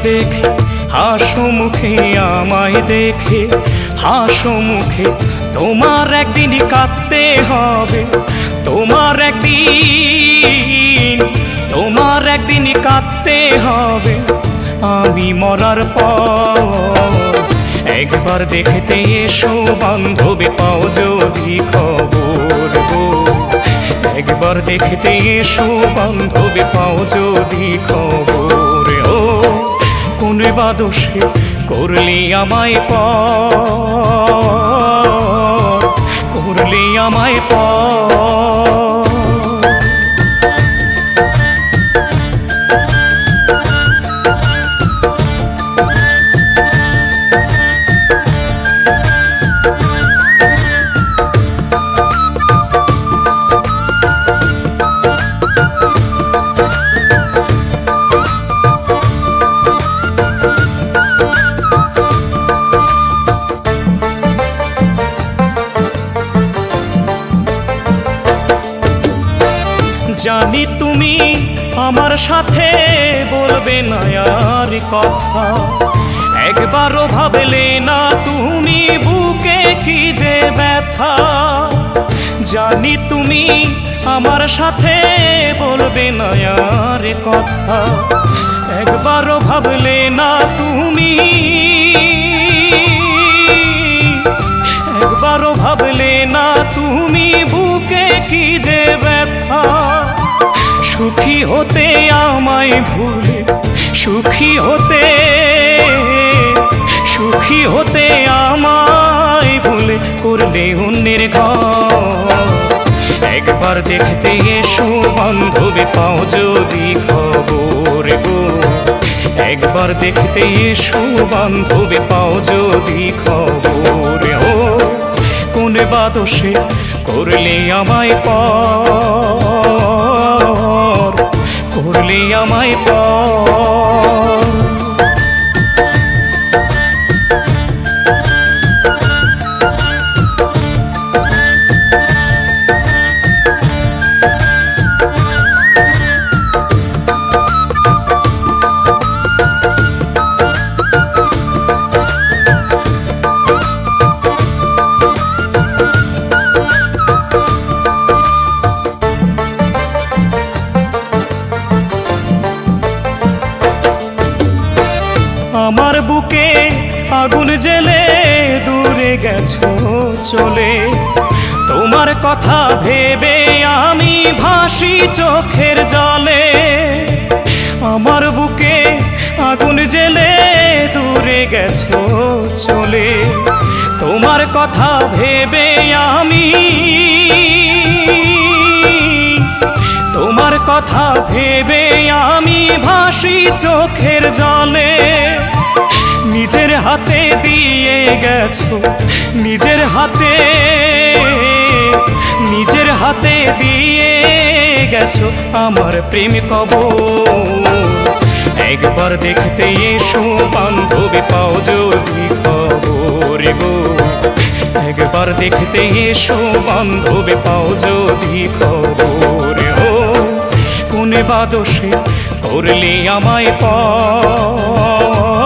দেখে হাসো মুখে, আমায় দেখে হাসো মুখে। তোমার একদিন কাঁদতে হবে, তোমার একদিন কাঁদতে হবে আমি মরার পর। একবার দেখতে এসো বান্ধবী, পাও যদি খবর গো। একবার দেখতে এসো বান্ধবী, পাও যদি খবর। ও কোন বাদোষে করলি আমায় পর, করলি আমায় পর। জানি তুমি আমার সাথে বলবে না আর কথা, একবারও ভাবলে না তুমি বুকে কি যে ব্যথা। জানি তুমি আমার সাথে বলবে না আর কথা, একবারও ভাবলে না তুমি, একবারও ভাবলে না তুমি বুকে কি যে ব্যথা। সুখী হতে আমায় ভুলে, সুখী হতে, সুখী হতে আমায় ভুলে করলে অন্যের ঘর। একবার দেখতে এসো বান্ধবী, পাও যদি খবর গো। একবার দেখতে এসো বান্ধবী, পাও যদি খবর। ও কোন বাদোষে করলে আমায় পর, করলে আমায় পর। আমার বুকে আগুন জেলে দূরে গেছো চলে, তোমার কথা ভেবে আমি ভাসি চোখের জলে। আমার বুকে আগুন জেলে দূরে গেছো চলে, তোমার কথা ভেবে আমি, তোমার কথা ভেবে আমি ভাসি চোখের জলে। নিজের হাতে দিয়ে গেছো, নিজের হাতে, নিজের হাতে দিয়ে গেছো আমার প্রেম কবর। একবার দেখতে এসো বান্ধবী, পাও যদি খবর গো। একবার দেখতে এসো বান্ধবী, পাও যদি খবর। ও কোন বাদোষে করলে আমায় পর,